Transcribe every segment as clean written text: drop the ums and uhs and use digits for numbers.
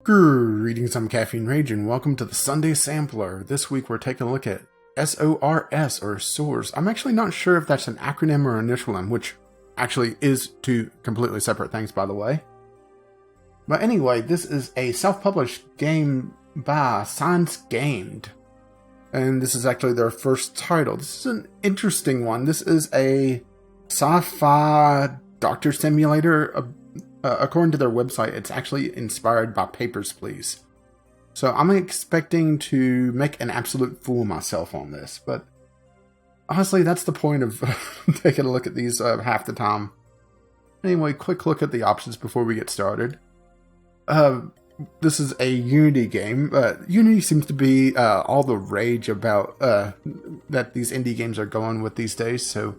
Greetings, I'm Caffeine Rage, and welcome to the Sunday Sampler. This week we're taking a look at S.O.R.S, or S.O.R.S. I'm actually not sure if that's an acronym or initial M, which actually is two completely separate things, by the way. But anyway, this is a self-published game by Science Gamed. And this is actually their first title. This is an interesting one. This is a sci-fi doctor simulator. According to their website, it's actually inspired by Papers, Please. So I'm expecting to make an absolute fool of myself on this, but honestly, that's the point of taking a look at these half the time. Anyway, quick look at the options before we get started. This is a Unity game. Unity seems to be all the rage about that these indie games are going with these days, so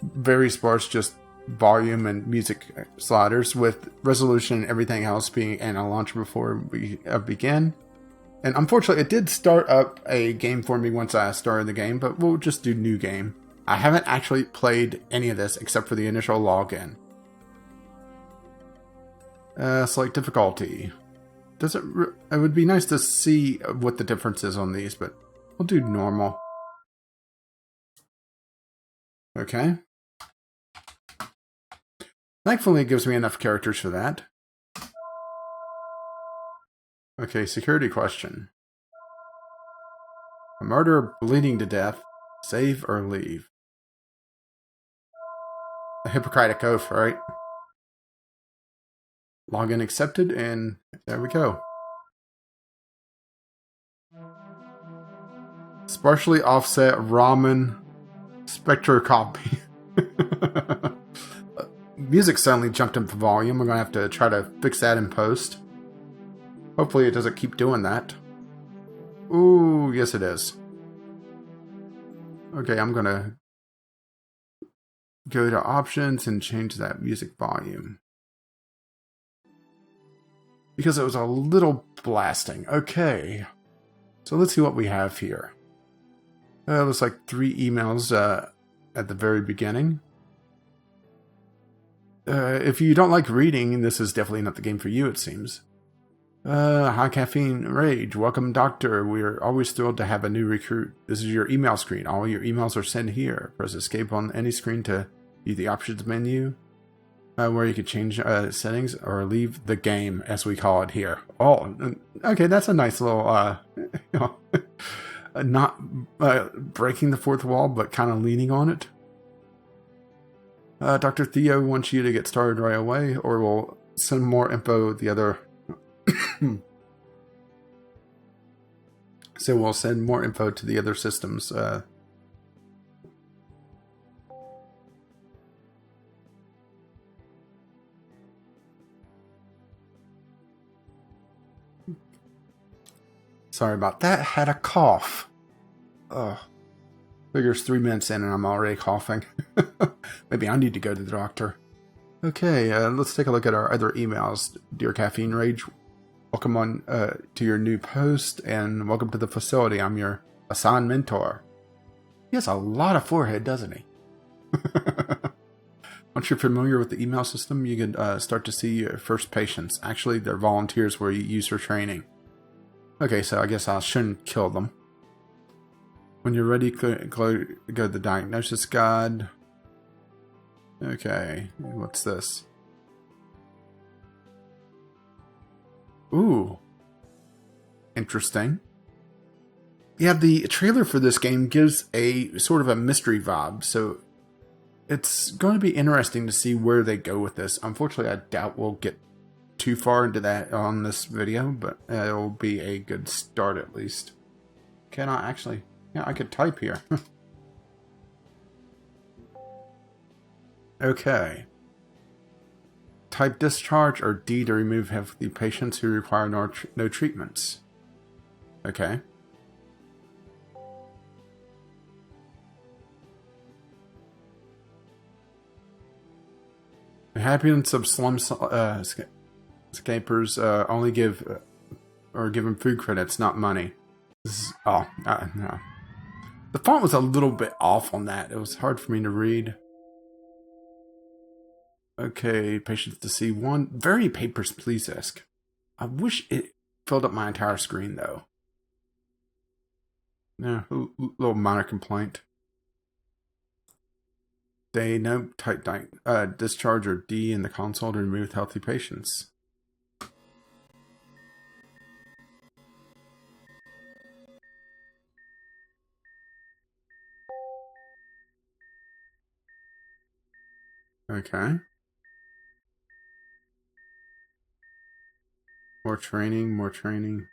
very sparse, just volume and music sliders with resolution and everything else being in a launcher before we begin. And unfortunately, it did start up a game for me once I started the game, but we'll just do new game. I haven't actually played any of this except for the initial login. Select difficulty. It would be nice to see what the difference is on these, but we'll do normal. Okay. Thankfully, it gives me enough characters for that. Okay, security question. A murderer bleeding to death. Save or leave? A Hippocratic oath, right? Login accepted, and there we go. Sparsely offset Ramen spectroscopy. Music suddenly jumped up the volume. I'm going to have to try to fix that in post. Hopefully it doesn't keep doing that. Ooh, yes it is. Okay, I'm going to go to options and change that music volume. Because it was a little blasting. Okay. So let's see what we have here. It looks like 3 emails at the very beginning. If you don't like reading, this is definitely not the game for you, it seems. Hi, Caffeine Rage. Welcome, Doctor. We're always thrilled to have a new recruit. This is your email screen. All your emails are sent here. Press escape on any screen to view the options menu, where you can change settings or leave the game, as we call it here. Oh, okay, that's a nice little, not breaking the fourth wall, but kind of leaning on it. Dr. Theo wants you to get started right away, or we'll send more info the other... So we'll send more info to the other systems. Sorry about that. Had a cough. Ugh. Figures 3 minutes in and I'm already coughing. Maybe I need to go to the doctor. Okay, let's take a look at our other emails. Dear Caffeine Rage, welcome on to your new post, and welcome to the facility. I'm your assigned mentor. He has a lot of forehead, doesn't he? Once you're familiar with the email system, you can start to see your first patients. Actually, they're volunteers where you use for training. Okay, so I guess I shouldn't kill them. When you're ready, go to the diagnosis guide. Okay, what's this? Ooh. Interesting. Yeah, the trailer for this game gives a sort of a mystery vibe, so it's going to be interesting to see where they go with this. Unfortunately, I doubt we'll get too far into that on this video, but it'll be a good start at least. Can I actually... Yeah, I could type here. Okay. Type discharge or D to remove healthy patients who require no treatments. Okay. The happiness of slum escapers only give them food credits, not money. This is, no. The font was a little bit off on that. It was hard for me to read. Okay, patients to see one. Very Papers, Please-esque. I wish it filled up my entire screen, though. Yeah, little minor complaint. They no type discharge or D in the console to remove healthy patients. Okay. More training, more training.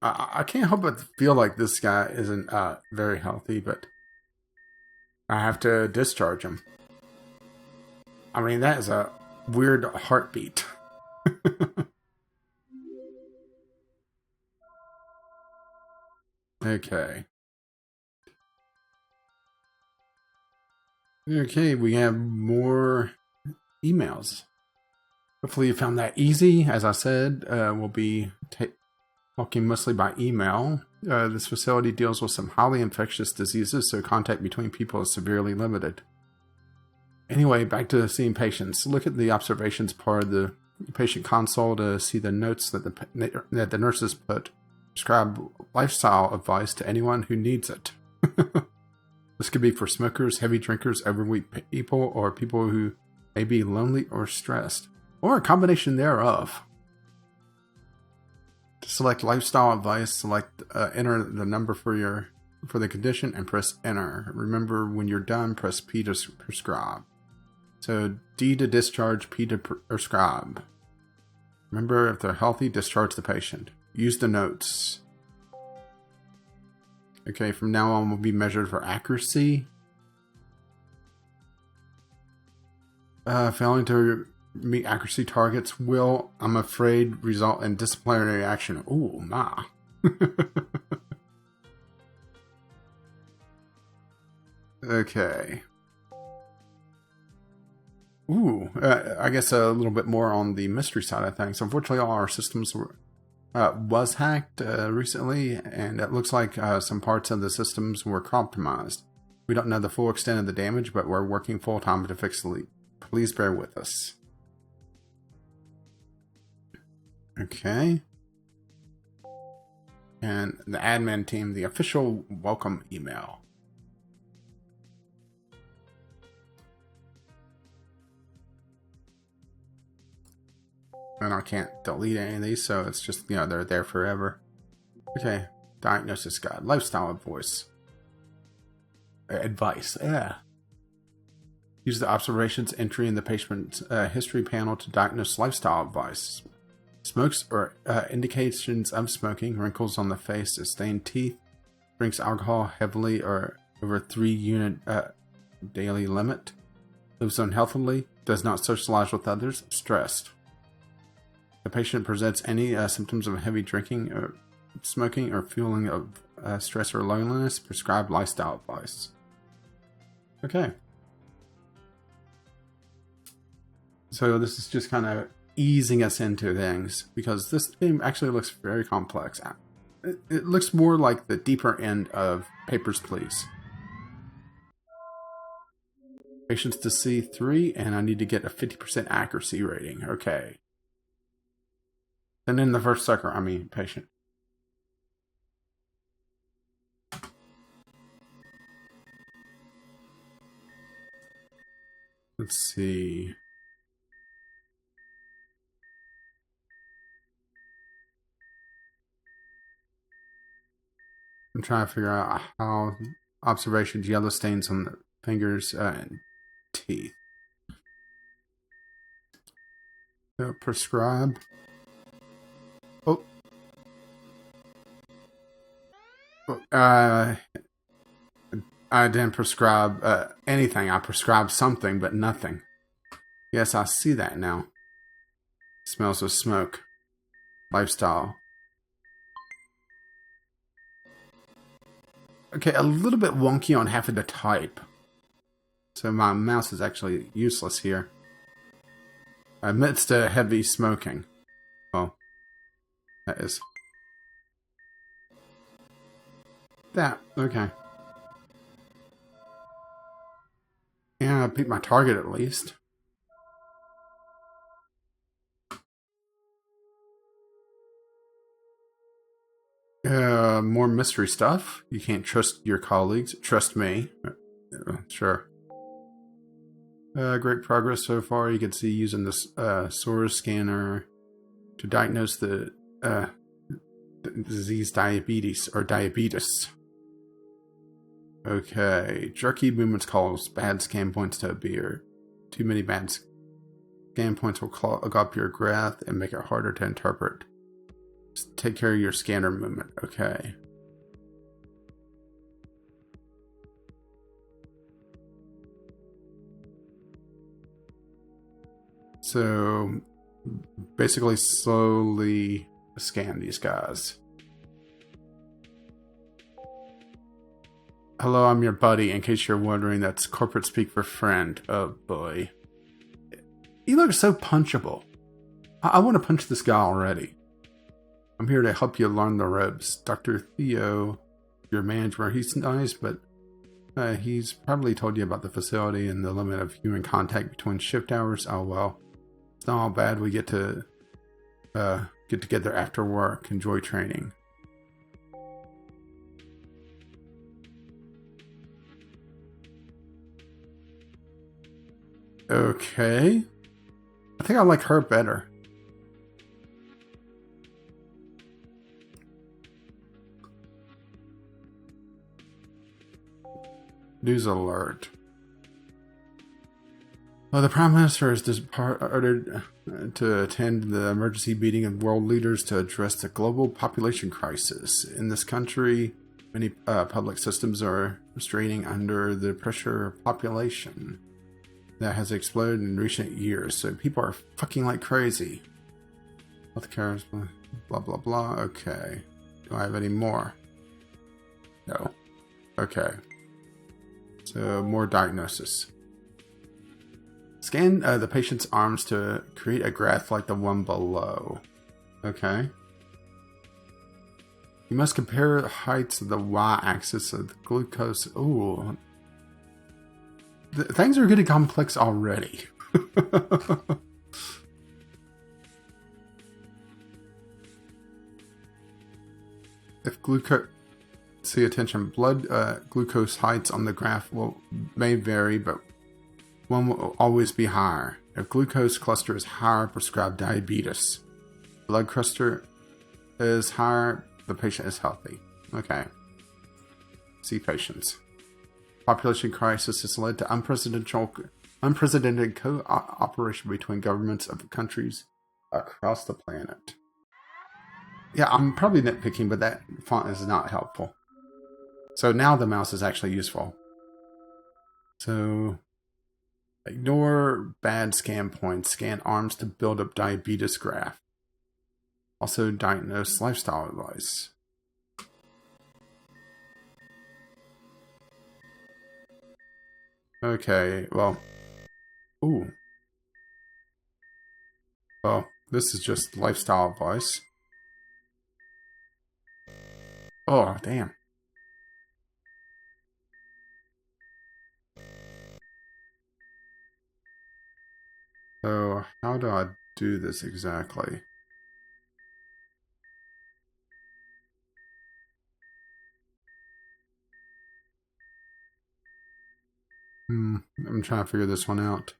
I can't help but feel like this guy isn't very healthy, but I have to discharge him. I mean, that is a weird heartbeat. Okay. Okay, we have more emails. Hopefully you found that easy. As I said, we'll be talking mostly by email. This facility deals with some highly infectious diseases, so contact between people is severely limited. Anyway, back to seeing patients. Look at the observations part of the patient console to see the notes that the nurses put. Prescribe lifestyle advice to anyone who needs it. This could be for smokers, heavy drinkers, overweight people, or people who may be lonely or stressed, or a combination thereof. To select lifestyle advice, select enter the number for the condition and press enter. Remember, when you're done, press P to prescribe. So D to discharge, P to prescribe. Remember, if they're healthy, discharge the patient. Use the notes. Okay, from now on, will be measured for accuracy. Failing to meet accuracy targets will, I'm afraid, result in disciplinary action. Ooh, ma. Okay. Ooh, I guess a little bit more on the mystery side of things. Unfortunately, all our systems was hacked recently, and it looks like some parts of the systems were compromised. We don't know the full extent of the damage, but we're working full-time to fix the leak. Please bear with us. Okay. And the admin team, the official welcome email. And I can't delete any of these, so it's just, they're there forever. Okay. Diagnosis guide. Lifestyle advice. Yeah. Use the observations entry in the patient's history panel to diagnose lifestyle advice. Smokes or indications of smoking, wrinkles on the face, stained teeth, drinks alcohol heavily or over 3-unit daily limit, lives unhealthily, does not socialize with others, stressed. The patient presents any symptoms of heavy drinking or smoking or feeling of stress or loneliness, prescribe lifestyle advice. Okay. So this is just kind of easing us into things, because this game actually looks very complex. It looks more like the deeper end of Papers, Please. Patients to see 3, and I need to get a 50% accuracy rating. Okay. And then the first patient. Let's see. I'm trying to figure out how observations, yellow stains on the fingers and teeth. So prescribe. Oh. I didn't prescribe anything. I prescribed something, but nothing. Yes, I see that now. Smells of smoke. Lifestyle. Okay, a little bit wonky on having to type. So my mouse is actually useless here. Amidst heavy smoking. Well, that is. That. Okay. Yeah, I beat my target at least. More mystery stuff. You can't trust your colleagues. Trust me. Sure. Great progress so far. You can see using this S.O.R.S scanner to diagnose the disease diabetes or diabetes. Okay. Jerky movements cause bad scan points to appear. Too many bad scan points will clog up your graph and make it harder to interpret. Just take care of your scanner movement. Okay. So basically slowly scan these guys. Hello, I'm your buddy. In case you're wondering, that's corporate speak for friend. Oh boy. He looks so punchable. I want to punch this guy already. I'm here to help you learn the ropes. Dr. Theo, your manager, he's nice, but he's probably told you about the facility and the limit of human contact between shift hours. Oh well. It's not all bad. We get to get together after work, enjoy training. Okay. I think I like her better. News alert. Well, the Prime Minister has departed to attend the emergency meeting of world leaders to address the global population crisis. In this country, many public systems are straining under the pressure of population that has exploded in recent years. So people are fucking like crazy. Healthcare, blah, blah, blah. Okay. Do I have any more? No. Okay. So, more diagnosis. Scan the patient's arms to create a graph like the one below. Okay. You must compare the heights of the y-axis of the glucose. Ooh. Things are getting complex already. If glucose... See, attention, blood glucose heights on the graph may vary, but one will always be higher. If glucose cluster is higher, prescribe diabetes. Blood cluster is higher, the patient is healthy. Okay. See patients. Population crisis has led to unprecedented cooperation between governments of countries across the planet. Yeah, I'm probably nitpicking, but that font is not helpful. So now the mouse is actually useful. So ignore bad scan points. Scan arms to build up diabetes graph. Also diagnose lifestyle advice. Okay, well. Ooh. Well, this is just lifestyle advice. Oh, damn. So, how do I do this exactly? I'm trying to figure this one out.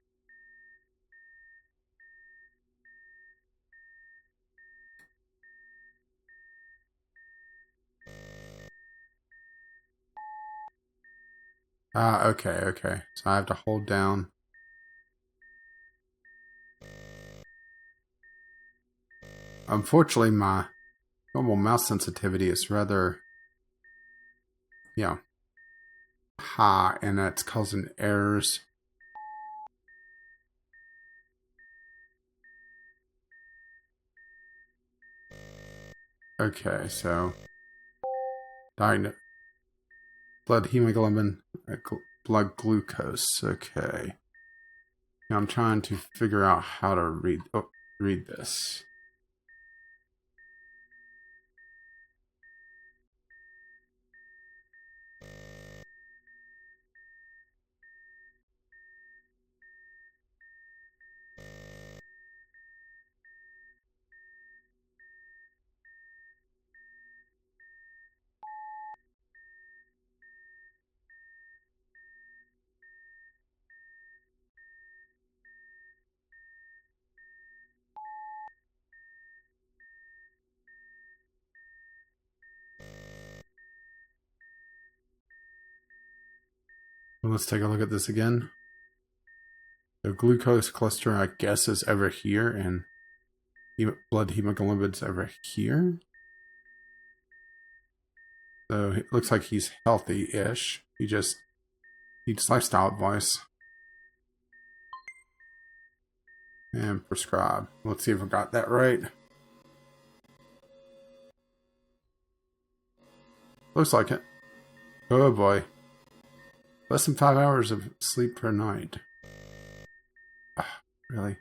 Ah, okay. So I have to hold down. Unfortunately, my normal mouse sensitivity is rather, high, and that's causing errors. Okay, so diagnose blood hemoglobin, blood glucose. Okay. Now I'm trying to figure out how to read this. Well, let's take a look at this again. The glucose cluster, I guess, is over here, and blood hemoglobin's over here. So it looks like he's healthy-ish. He just needs lifestyle advice. And prescribe. Let's see if I got that right. Looks like it. Oh boy. Less than 5 hours of sleep per night. Really?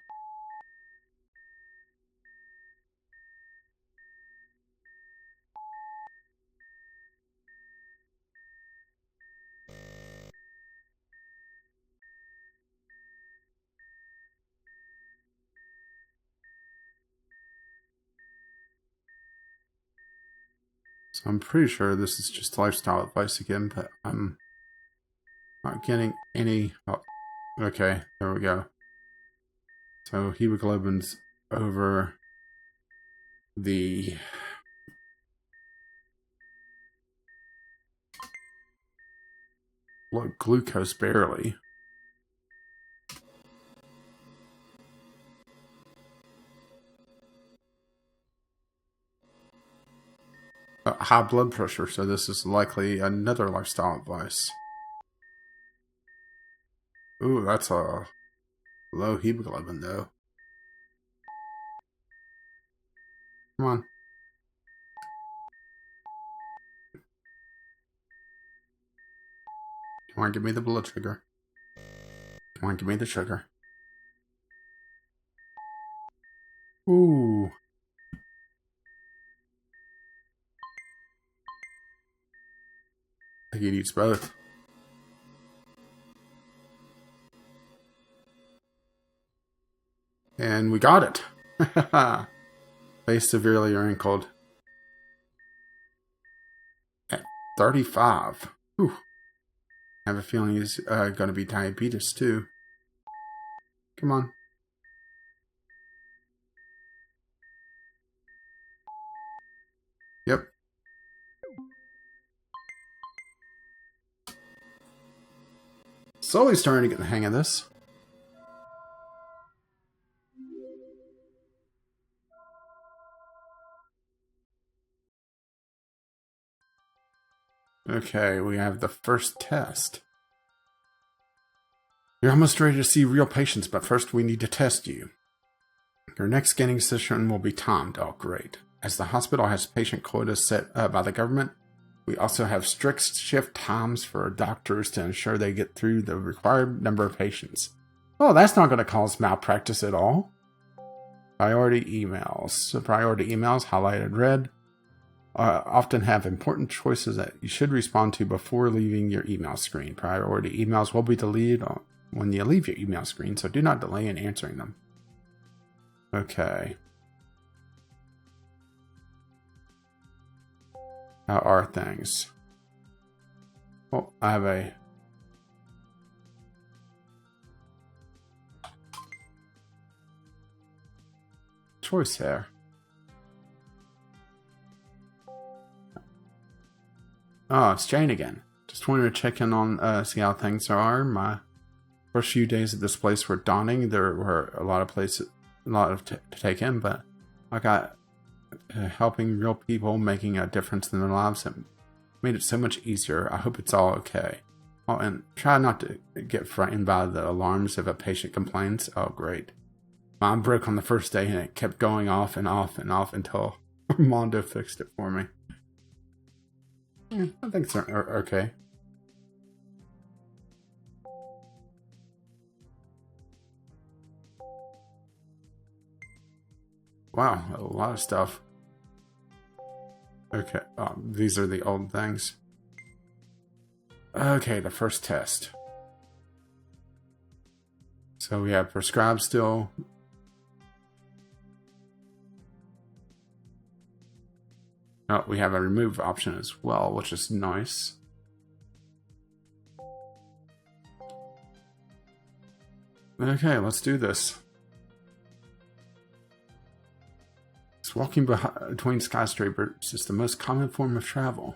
So I'm pretty sure this is just lifestyle advice again, but I'm not getting any... Oh, okay, there we go. So hemoglobin's over the... blood glucose barely. High blood pressure, so this is likely another lifestyle advice. Ooh, that's a low hemoglobin, though. Come on. Come on, give me the blood sugar. Come on, give me the sugar. Ooh. I think he needs both. And we got it. Face severely wrinkled. At 35. Whew. I have a feeling he's going to be diabetes too. Come on. Yep. Slowly starting to get the hang of this. Okay, we have the first test. You're almost ready to see real patients, but first we need to test you. Your next scanning session will be timed. Oh, great. As the hospital has patient quotas set by the government, we also have strict shift times for doctors to ensure they get through the required number of patients. Oh, that's not going to cause malpractice at all. Priority emails. So priority emails, highlighted red, often have important choices that you should respond to before leaving your email screen. Priority emails will be deleted when you leave your email screen, so do not delay in answering them. Okay. How are things? Well, I have a... choice here. Oh, it's Jane again. Just wanted to check in on, see how things are. My first few days at this place were daunting. There were a lot of places, a lot of to take in, but I got helping real people, making a difference in their lives, and made it so much easier. I hope it's all okay. Oh, and try not to get frightened by the alarms if a patient complains. Oh, great. Mine broke on the first day, and it kept going off and off and off until Mondo fixed it for me. Yeah, I think it's okay. Wow, a lot of stuff. Okay, these are the old things. Okay, the first test. So we have prescribe still. Oh, we have a remove option as well, which is nice. Okay, let's do this. Walking between skyscrapers is the most common form of travel.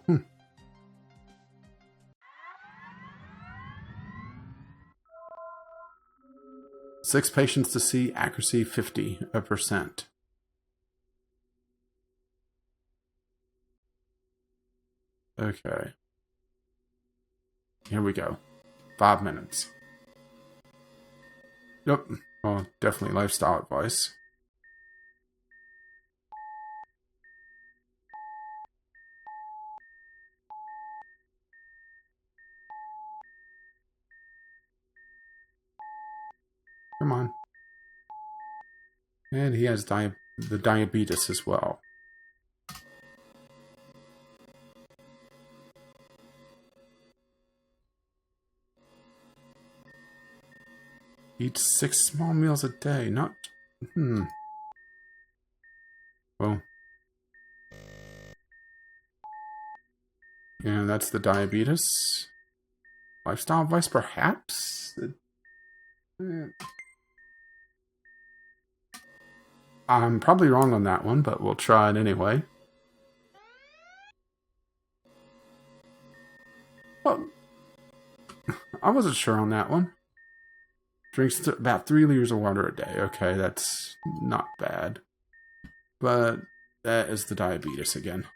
6 patients to see, accuracy 50%. Okay. Here we go. 5 minutes. Yep. Well, definitely lifestyle advice. Come on. And he has the diabetes as well. Eats 6 small meals a day. Not... Well... Yeah, that's the diabetes. Lifestyle advice, perhaps? I'm probably wrong on that one, but we'll try it anyway. Well, I wasn't sure on that one. Drinks about 3 liters of water a day. Okay, that's not bad. But that is the diabetes again.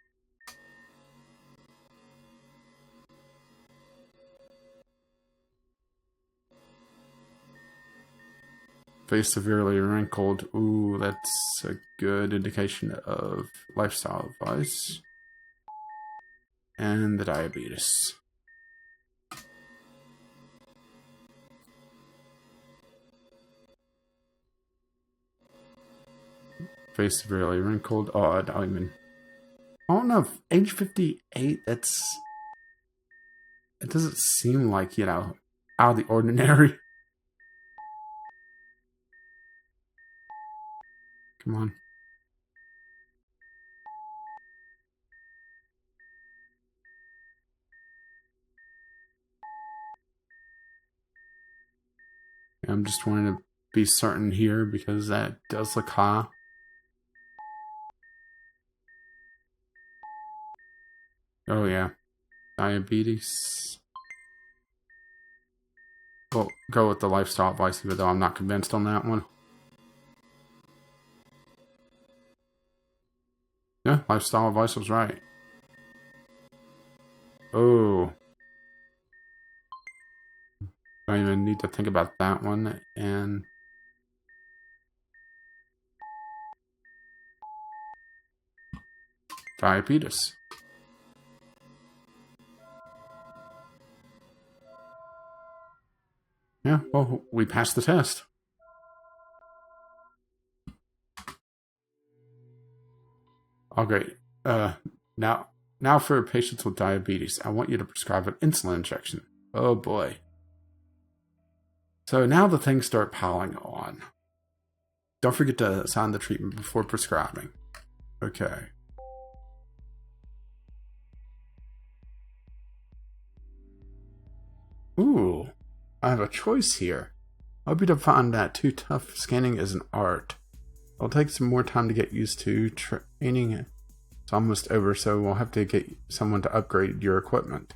Face severely wrinkled. Ooh, that's a good indication of lifestyle advice. And the diabetes. Face severely wrinkled. Oh, I don't know. Age 58, it doesn't seem like, out of the ordinary. Come on. I'm just wanting to be certain here because that does look high. Oh yeah. Diabetes. Well, go with the lifestyle advice, even though I'm not convinced on that one. Yeah, lifestyle advice was right. Oh. I don't even need to think about that one. And diabetes. Yeah, well, we passed the test. Oh, great. Now for patients with diabetes, I want you to prescribe an insulin injection. Oh boy. So now the things start piling on. Don't forget to sign the treatment before prescribing. Okay. Ooh, I have a choice here. I hope you don't find that too tough. Scanning is an art. It'll take some more time to get used to. Training is almost over, so we'll have to get someone to upgrade your equipment.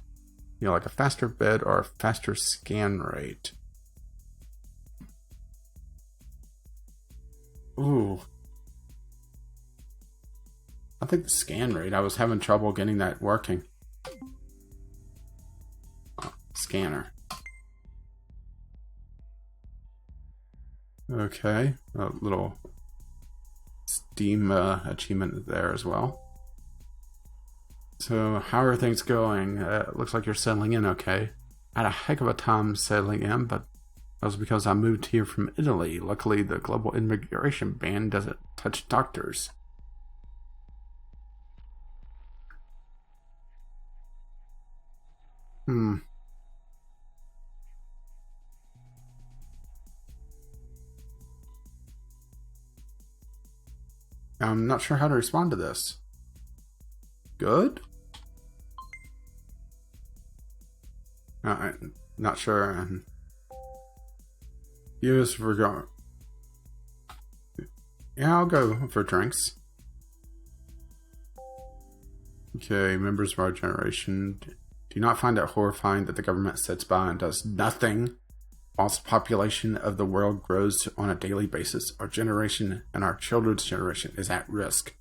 Like a faster bed or a faster scan rate. Ooh. I think the scan rate, I was having trouble getting that working. Scanner. Okay, a little Steam achievement there as well. So, how are things going? Looks like you're settling in okay. I had a heck of a time settling in, but that was because I moved here from Italy. Luckily, the global immigration ban doesn't touch doctors. I'm not sure how to respond to this. Good? I'm not sure. Use for... Yeah, I'll go for drinks. Okay, members of our generation, do you not find it horrifying that the government sits by and does nothing? Whilst the population of the world grows on a daily basis, our generation and our children's generation is at risk.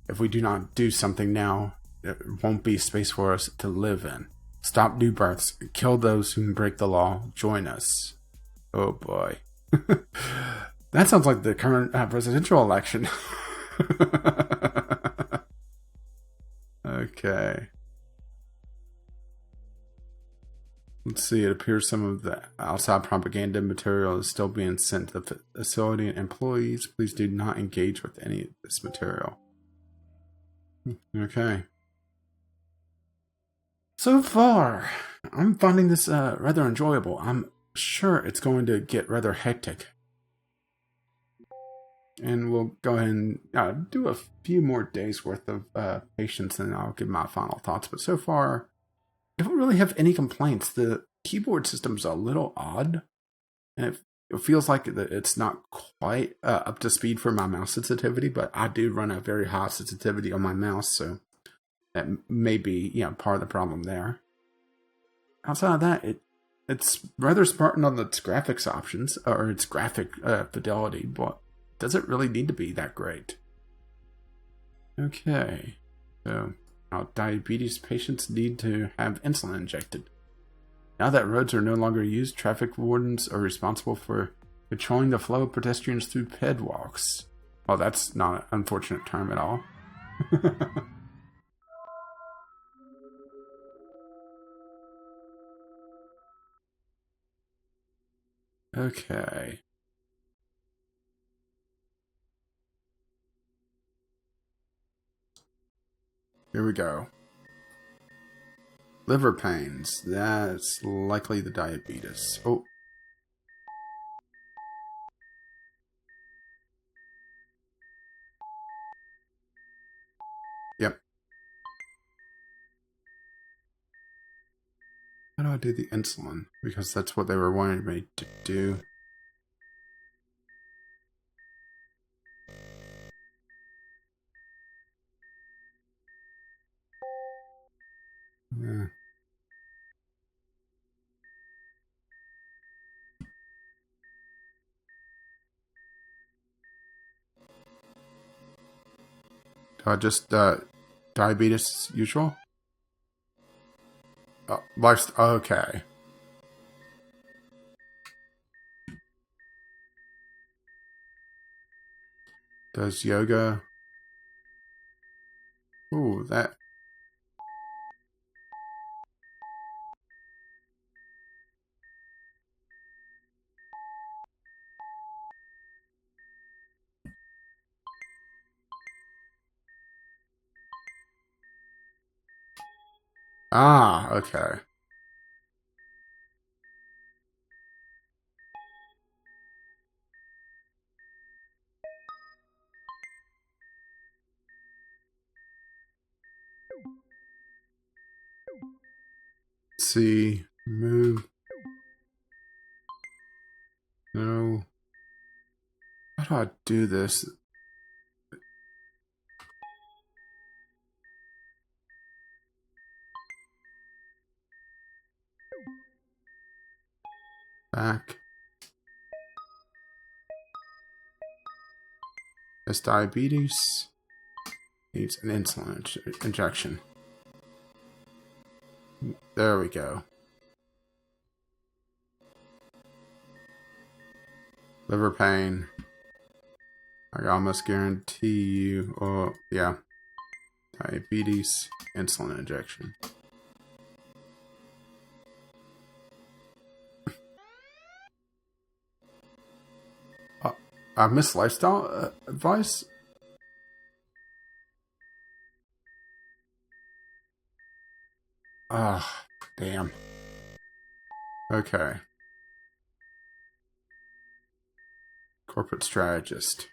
If we do not do something now, there won't be space for us to live in. Stop new births. Kill those who break the law. Join us. Oh boy. That sounds like the current presidential election. Okay. Let's see. It appears some of the outside propaganda material is still being sent to the facility and employees. Please do not engage with any of this material. Okay. So far, I'm finding this rather enjoyable. I'm sure it's going to get rather hectic. And we'll go ahead and do a few more days worth of patience, and I'll give my final thoughts. But so far, I don't really have any complaints. The keyboard system's a little odd, and it feels like it's not quite up to speed for my mouse sensitivity, but I do run a very high sensitivity on my mouse, so that may be part of the problem there. Outside of that, it's rather Spartan on its graphics options, or its graphic fidelity, but does it really need to be that great? Okay, so now diabetes patients need to have insulin injected. Now that roads are no longer used, traffic wardens are responsible for controlling the flow of pedestrians through pedwalks. Oh, that's not an unfortunate term at all. Okay. Here we go. Liver pains. That's likely the diabetes. Oh. Yep. How do I do the insulin? Because that's what they were wanting me to do. Yeah. Just diabetes usual? Okay. Does yoga? Ooh, that. Ah, okay. Let's see. Move. No. How do I do this? Back. This diabetes needs an insulin injection. There we go. Liver pain. I almost guarantee you. Oh, yeah. Diabetes, insulin injection. I missed lifestyle advice. Ah, damn. Okay. Corporate strategist.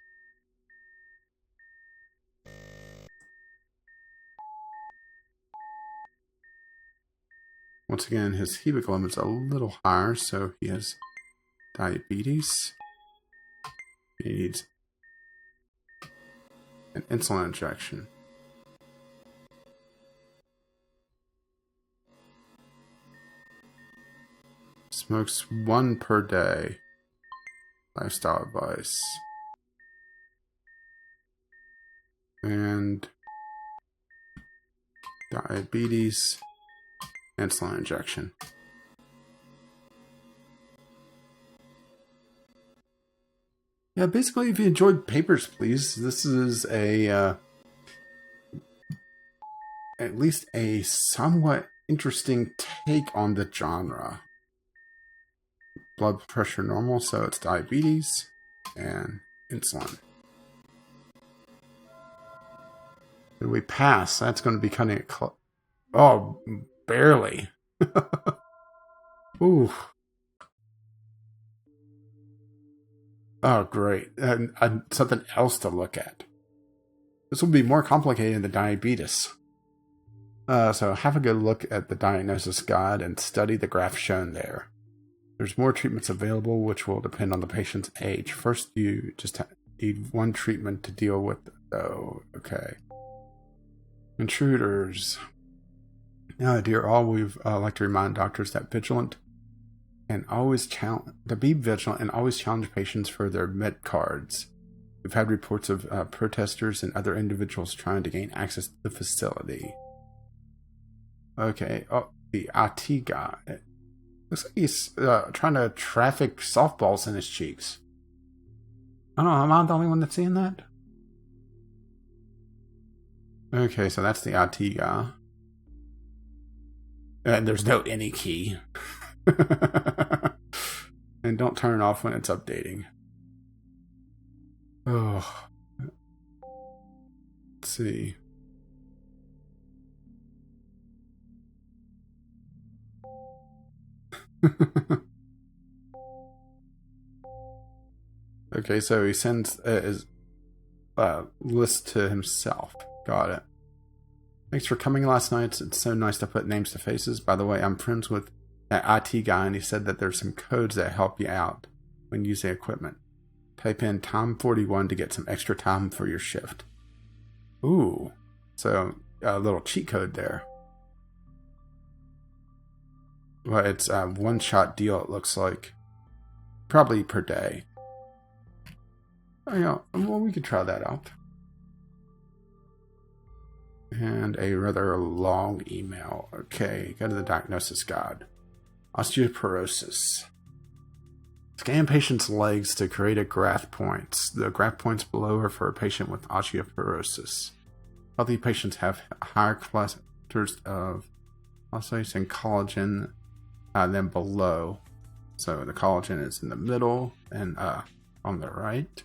Once again, his hemoglobin's a little higher, so he has diabetes. He needs an insulin injection. Smokes 1 per day. Lifestyle advice. And diabetes. Insulin injection. Yeah, basically, if you enjoyed Papers, Please, this is a at least a somewhat interesting take on the genre. Blood pressure normal, so it's diabetes and insulin. Did we pass? That's going to be cutting it close. Oh, barely. Ooh. Oh, great. And something else to look at. This will be more complicated than diabetes. So have a good look at the diagnosis guide and study the graph shown there. There's more treatments available, which will depend on the patient's age. First, you just need 1 treatment to deal with. Oh, okay. Intruders. Dear all, we've like to remind doctors that be vigilant and always challenge patients for their med cards. We've had reports of protesters and other individuals trying to gain access to the facility. Okay. Oh, the IT guy. Looks like he's trying to traffic softballs in his cheeks. I don't know, am I the only one that's seeing that? Okay, so that's the IT guy. And there's no any key. And don't turn it off when it's updating. Oh. Let's see. Okay, so he sends his list to himself. Got it. Thanks for coming last night. It's so nice to put names to faces. By the way, I'm friends with that IT guy, and he said that there's some codes that help you out when using equipment. Type in time 41 to get some extra time for your shift. Ooh. So, a little cheat code there. Well, it's a one-shot deal, it looks like. Probably per day. Oh, yeah, well, we could try that out. And a rather long email. Okay, go to the diagnosis guide. Osteoporosis. Scan patient's legs to create a graph points. The graph points below are for a patient with osteoporosis. Healthy patients have higher clusters of osteocytes and collagen than below. So the collagen is in the middle and on the right.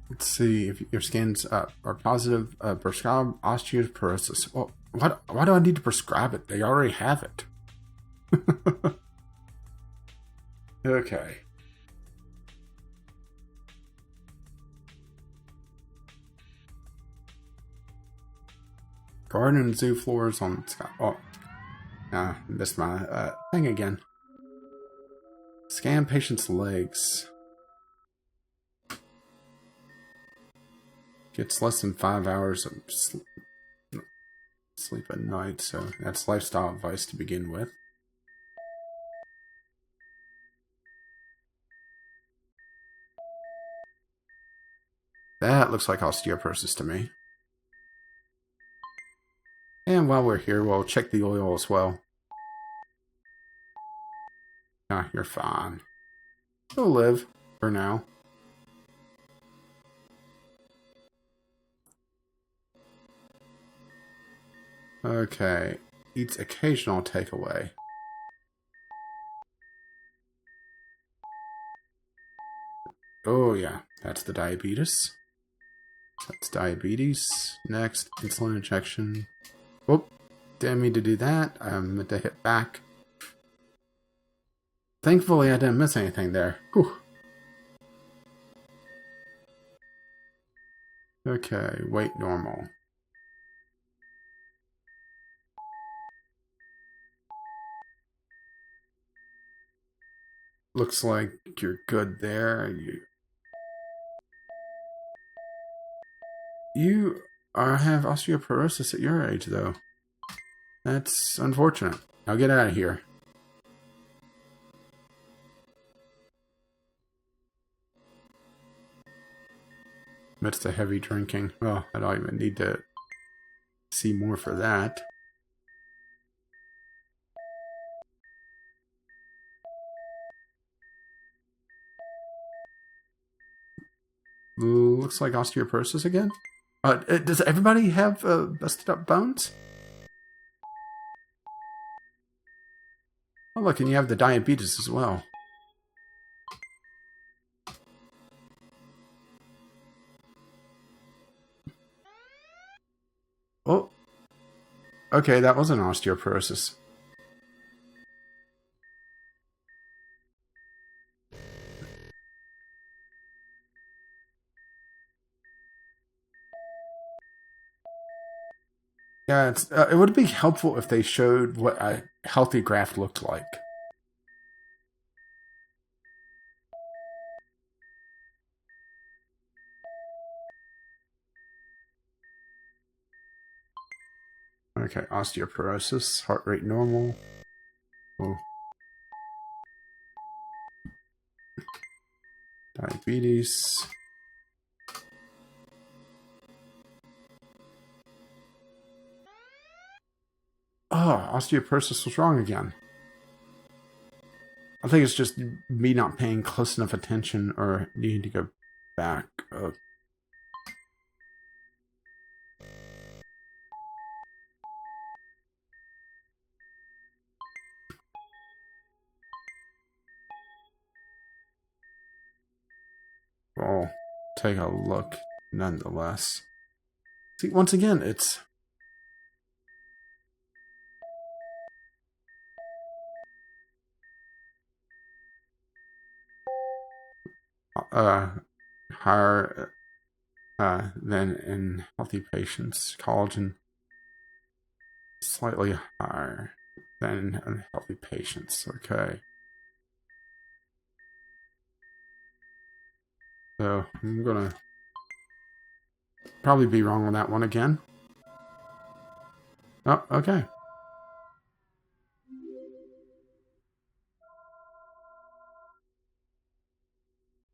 Let's see if your scans are positive. Prescribe osteoporosis. Well, why do I need to prescribe it? They already have it. Okay. Garden and zoo floors on Scott. Oh, missed my thing again. Scan patient's legs. Gets less than 5 hours of sleep at night, so that's lifestyle advice to begin with. That looks like osteoporosis to me. And while we're here, we'll check the oil as well. You're fine. You'll live for now. Okay. Eats occasional takeaway. Oh, yeah. That's the diabetes. That's diabetes. Next, insulin injection. Oh, didn't mean to do that. I meant to hit back. Thankfully, I didn't miss anything there. Whew. Okay, weight normal. Looks like you're good there. You have osteoporosis at your age, though. That's unfortunate. Now get out of here. Amidst the heavy drinking. Well, I don't even need to see more for that. Looks like osteoporosis again. Does everybody have busted up bones? Oh, look, and you have the diabetes as well. Oh, okay, that wasn't osteoporosis. Yeah, it would be helpful if they showed what a healthy graft looked like. Okay, osteoporosis, heart rate normal. Oh. Diabetes. Oh, osteoporosis was wrong again. I think it's just me not paying close enough attention or needing to go back. I'll take a look nonetheless. See, once again, it's... higher than in healthy patients. Collagen slightly higher than in unhealthy patients. Okay. So I'm gonna probably be wrong on that one again. Oh, okay.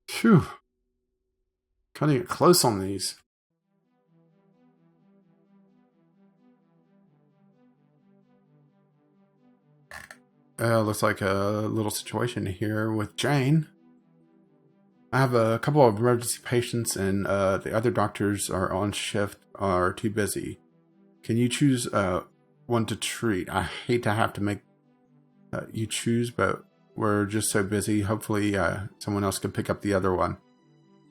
Phew. Cutting it close on these. Looks like a little situation here with Jane. I have a couple of emergency patients and the other doctors are on shift or too busy. Can you choose one to treat? I hate to have to make you choose, but we're just so busy. Hopefully someone else can pick up the other one.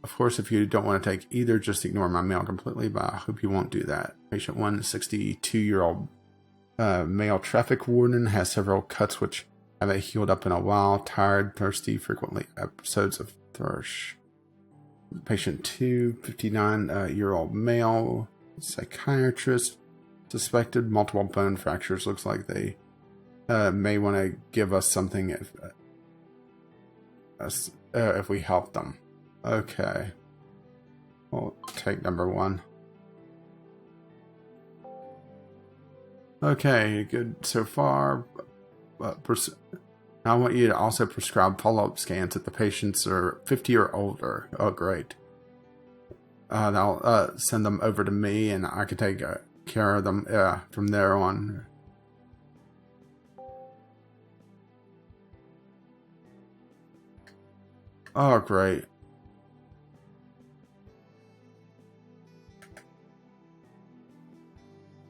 Of course, if you don't want to take either, just ignore my mail completely, but I hope you won't do that. Patient 1, 62-year-old male traffic warden, has several cuts which haven't healed up in a while. Tired, thirsty, frequently episodes of thirst. Patient 2, 59-year-old male, psychiatrist, suspected multiple bone fractures. Looks like they may want to give us something if we help them. Okay. We'll take number 1. Okay, good so far. I want you to also prescribe follow-up scans if the patients are 50 or older. Oh, great. They'll send them over to me, and I can take care of them from there on. Oh, great.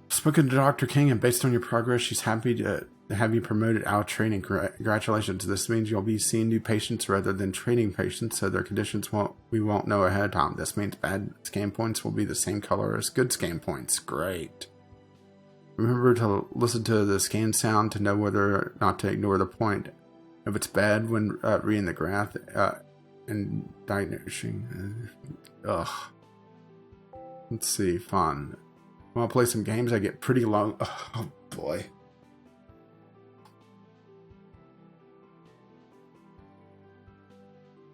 Spoken to Dr. King, and based on your progress, she's happy to have you promoted out of training. Congratulations. This means you'll be seeing new patients rather than treating patients, so their conditions we won't know ahead of time. This means bad scan points will be the same color as good scan points. Great. Remember to listen to the scan sound to know whether or not to ignore the point. If it's bad when reading the graph and diagnosing. Ugh. Let's see. Fun. Want to play some games? I get pretty long. Oh, boy.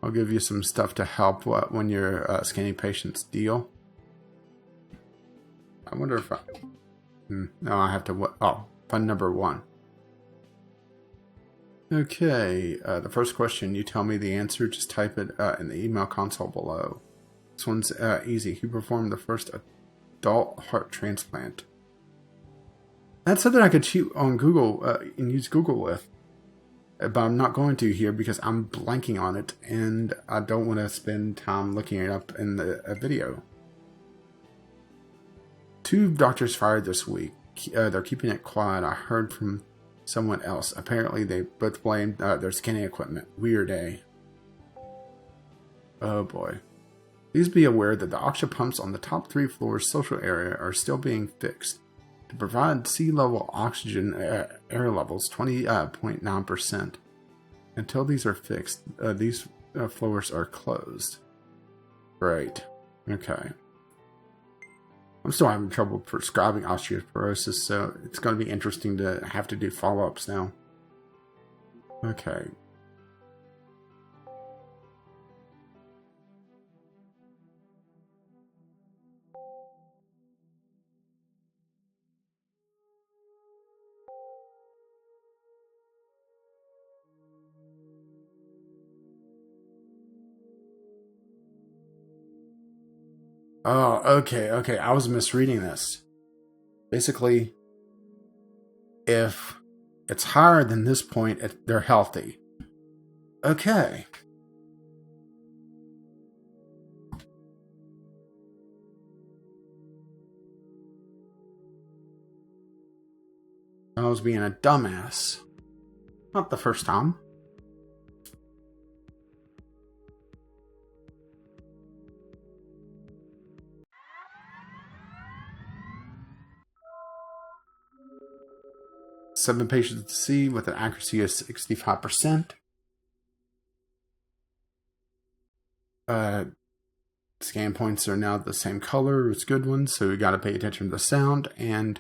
I'll give you some stuff to help when you're scanning patients. Deal? I wonder if I... No, I have to... Oh, fun number 1. Okay, the first question, you tell me the answer, just type it in the email console below. This one's easy. Who performed the first adult heart transplant? That's something I could shoot on Google and use Google with. But I'm not going to here because I'm blanking on it, and I don't want to spend time looking it up in the video. 2 doctors fired this week. They're keeping it quiet. I heard from someone else. Apparently, they both blamed their scanning equipment. Weird, eh? Oh boy. Please be aware that the oxygen pumps on the top 3 floors social area are still being fixed to provide sea level oxygen air levels 20.9%. Until these are fixed, these floors are closed. Great. Okay. I'm still having trouble prescribing osteoporosis, so it's going to be interesting to have to do follow-ups now. Okay. Oh, okay. I was misreading this. Basically, if it's higher than this point, they're healthy. Okay. I was being a dumbass. Not the first time. Seven patients to see with an accuracy of 65%. Scan points are now the same color as good ones, so we got to pay attention to the sound. And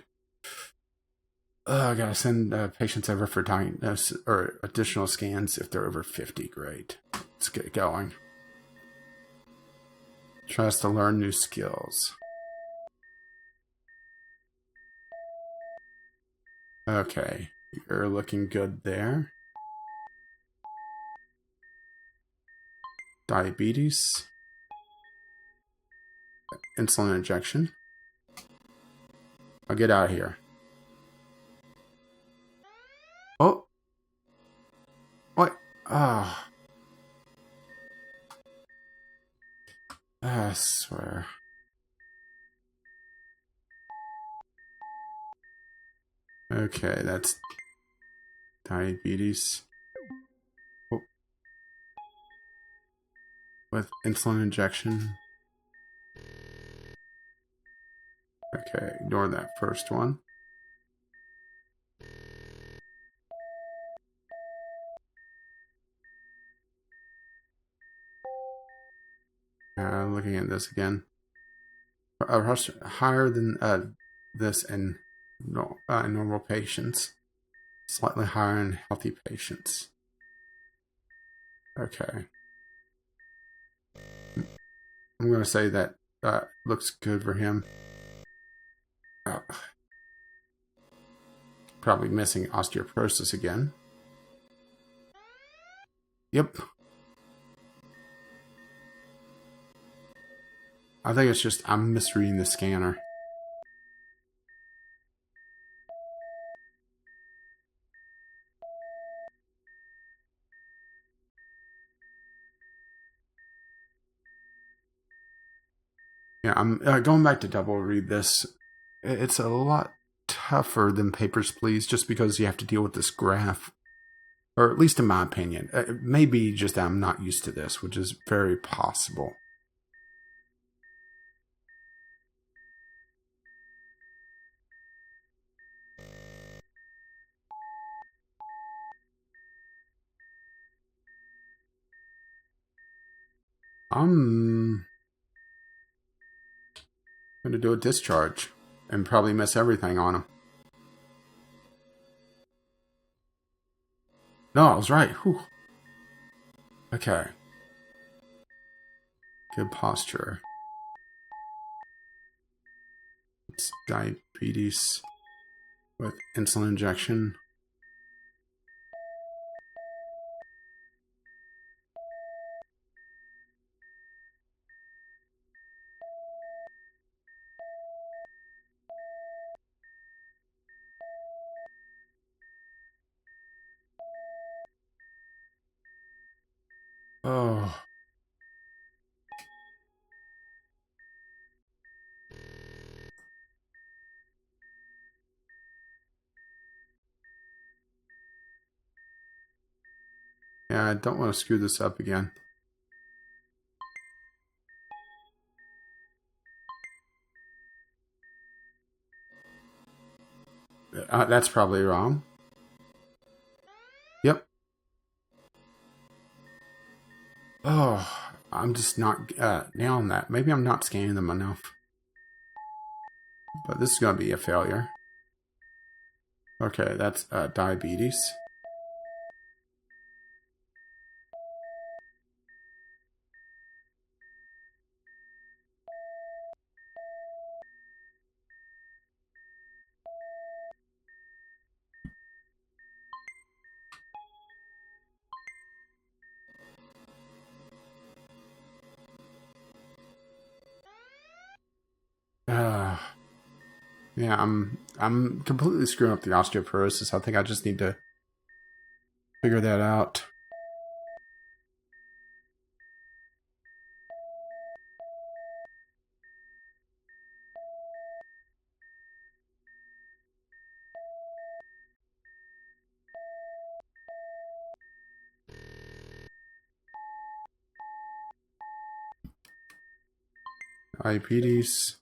I got to send patients over for diagnosis or additional scans if they're over 50. Great. Let's get going. Tries to learn new skills. Okay, you're looking good there. Diabetes. Insulin injection. I'll get out of here. Oh. What? Ah. I swear. Okay, that's diabetes. Oh. With insulin injection. Okay, ignore that first one. Looking at this again. Higher than this in normal patients. Slightly higher in healthy patients. Okay. I'm going to say that looks good for him. Probably missing osteoporosis again. Yep. I think it's just I'm misreading the scanner. Yeah, I'm going back to double read this. It's a lot tougher than Papers, Please, just because you have to deal with this graph. Or at least in my opinion. It may be just that I'm not used to this, which is very possible. I'm going to do a discharge and probably miss everything on him. No, I was right. Whew. Okay. Good posture. It's diabetes with insulin injection. Oh. Yeah, I don't want to screw this up again. That's probably wrong. Yep. Oh, I'm just not nailing that. Maybe I'm not scanning them enough. But this is going to be a failure. Okay, that's diabetes. Yeah, I'm completely screwing up the osteoporosis. I think I just need to figure that out. Diabetes,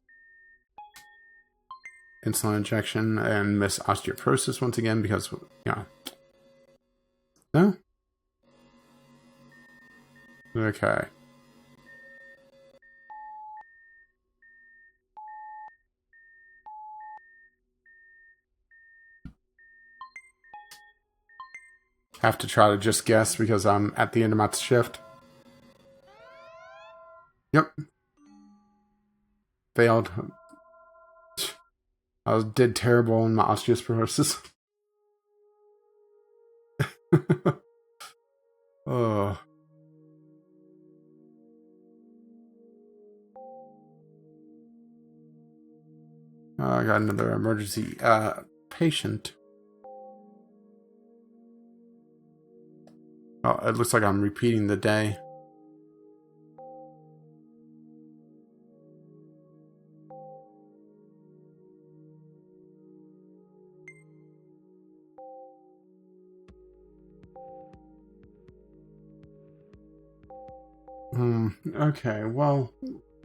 insulin injection, and miss osteoporosis once again because, yeah. No? Okay. Have to try to just guess because I'm at the end of my shift. Yep. Failed. Did terrible in my osteoporosis. Oh. I got another emergency patient. Oh, it looks like I'm repeating the day. Okay, well,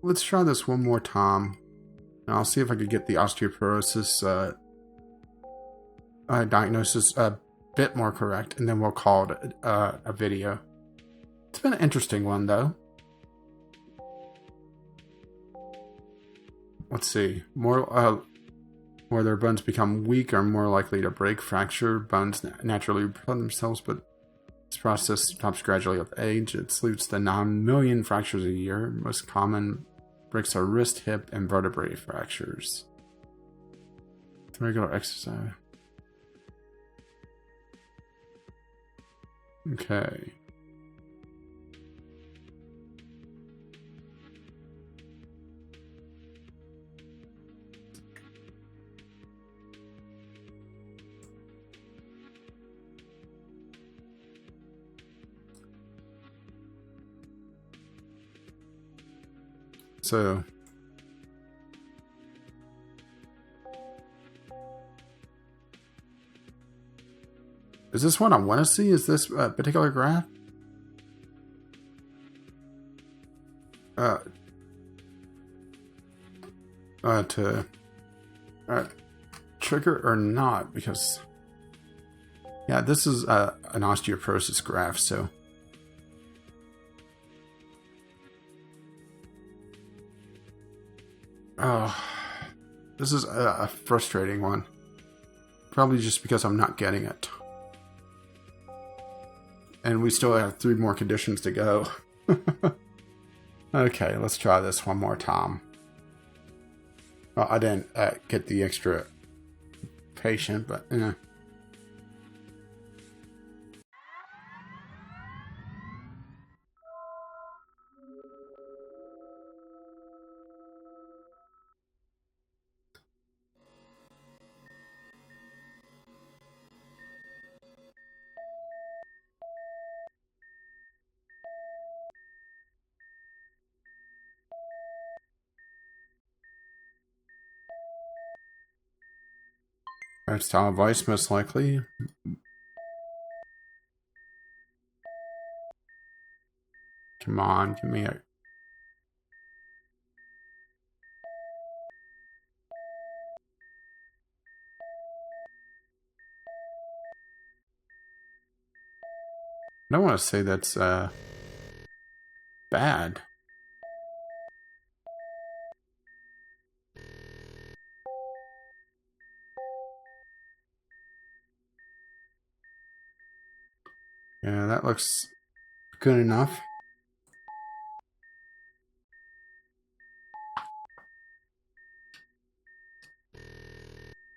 let's try this one more time. And I'll see if I could get the osteoporosis diagnosis a bit more correct, and then we'll call it a video. It's been an interesting one, though. Let's see. More their bones become weak are more likely to break, fracture. Bones naturally repair themselves, but this process stops gradually with age. It leads to 9 million fractures a year. Most common breaks are wrist, hip, and vertebrae fractures. Regular exercise. Okay. So, is this what I want to see? Is this particular graph? To trigger or not? Because, yeah, this is an osteoporosis graph, so. Oh, this is a frustrating one. Probably just because I'm not getting it. And we still have 3 more conditions to go. Okay, let's try this one more time. Well, I didn't get the extra patient, but yeah. That's style of ice, most likely. Come on, give me a... I don't want to say that's bad. Yeah, that looks good enough.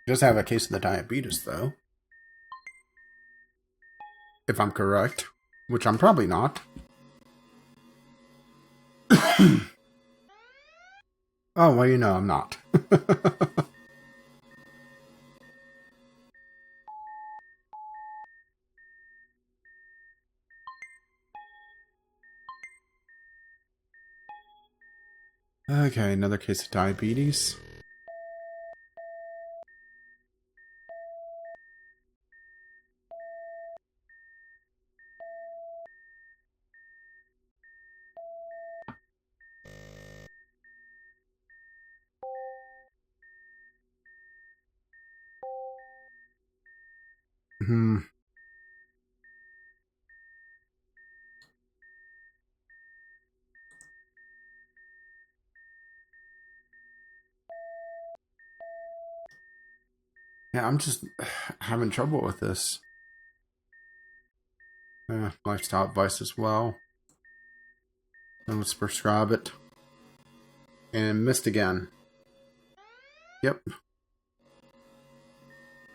Just have a case of the diabetes, though. If I'm correct. Which I'm probably not. Oh, well, you know I'm not. Okay, another case of diabetes. Hmm. Yeah, I'm just having trouble with this. Lifestyle advice as well. And let's prescribe it. And missed again. Yep.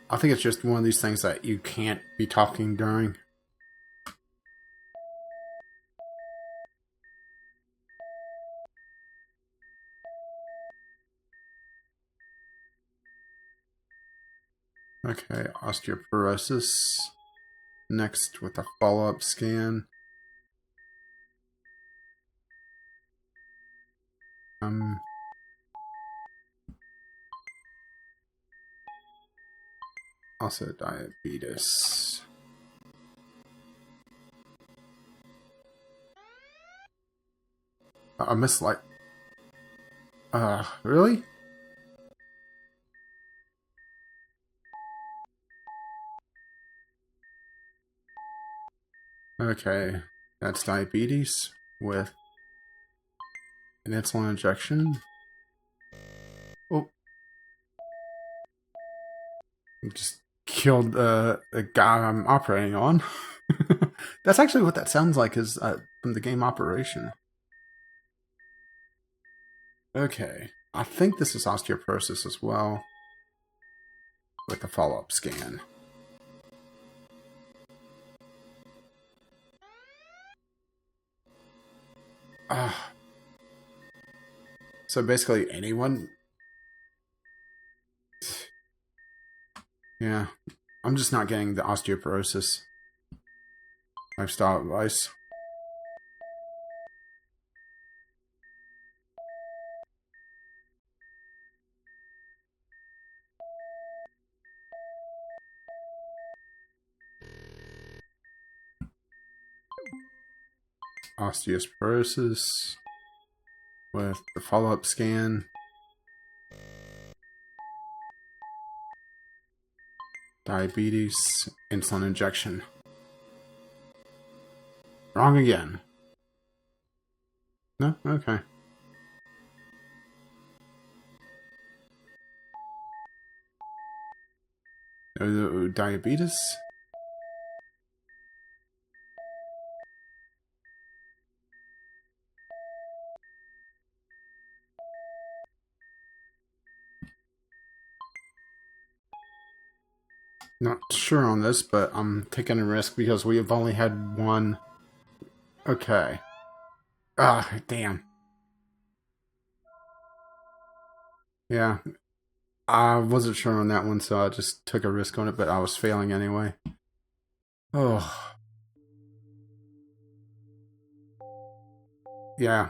I think it's just one of these things that you can't be talking during. Okay, osteoporosis. Next with a follow-up scan. Um, Also diabetes. I missed like... really? Okay, that's diabetes with an insulin injection. Oh, just killed the guy I'm operating on. That's actually what that sounds like, is from the game Operation. Okay, I think this is osteoporosis as well, with a follow-up scan. Ah, so basically anyone... Yeah, I'm just not getting the osteoporosis lifestyle advice. Osteoporosis with the follow-up scan. Diabetes, insulin injection. Wrong again. No? Okay. Diabetes? Not sure on this, but I'm taking a risk because we have only had one. Okay. Ah, damn. Yeah. I wasn't sure on that one, so I just took a risk on it, but I was failing anyway. Oh, yeah.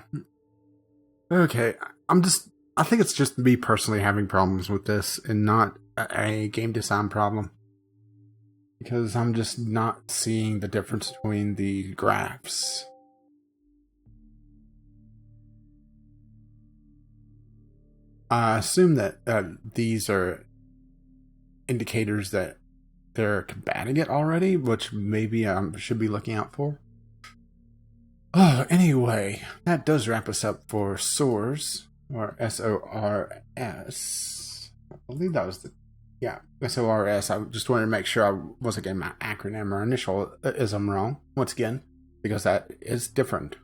Okay. I think it's just me personally having problems with this and not a game design problem. Because I'm just not seeing the difference between the graphs. I assume that these are indicators that they're combating it already, which maybe I should be looking out for. Oh, anyway, that does wrap us up for S.O.R.S, or S-O-R-S. I believe that was S-O-R-S. I just wanted to make sure I wasn't getting my acronym or initialism wrong, once again, because that is different.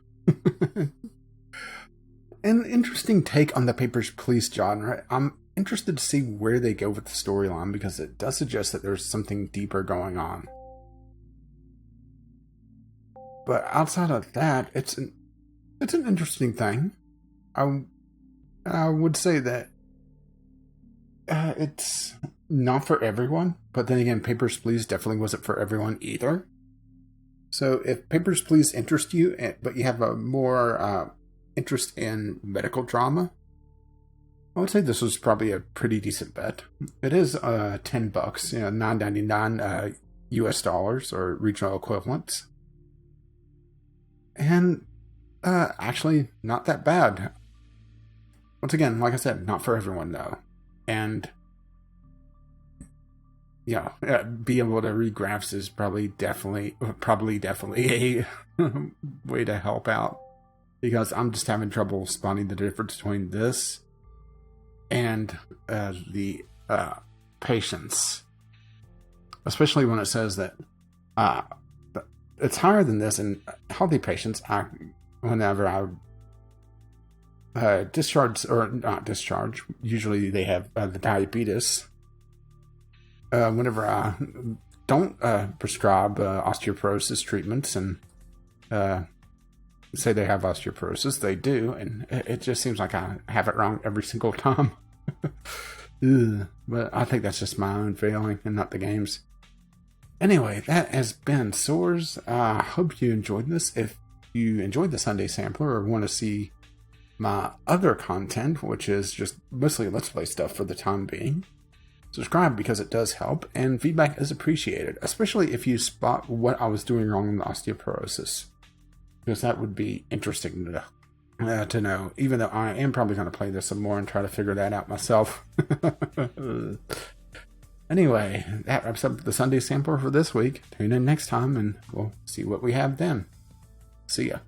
An interesting take on the Papers, Please genre. I'm interested to see where they go with the storyline because it does suggest that there's something deeper going on. But outside of that, it's an interesting thing. I would say that it's not for everyone, but then again, Papers, Please definitely wasn't for everyone either. So if Papers, Please interest you, but you have a more interest in medical drama, I would say this was probably a pretty decent bet. It is $10, $9.99 US dollars or regional equivalents. And actually, not that bad. Once again, like I said, not for everyone though. And yeah, being able to read graphs is probably definitely a way to help out. Because I'm just having trouble spotting the difference between this and the patients. Especially when it says that it's higher than this in healthy patients. Whenever I discharge, or not discharge, usually they have the diabetes. Whenever I don't prescribe osteoporosis treatments and say they have osteoporosis, they do, and it just seems like I have it wrong every single time. But I think that's just my own failing and not the game's. Anyway, that has been S.O.R.S. I hope you enjoyed this. If you enjoyed the Sunday Sampler or want to see my other content, which is just mostly Let's Play stuff for the time being, subscribe because it does help, and feedback is appreciated, especially if you spot what I was doing wrong in the osteoporosis. Because that would be interesting to know, even though I am probably going to play this some more and try to figure that out myself. Anyway, that wraps up the Sunday Sampler for this week. Tune in next time and we'll see what we have then. See ya.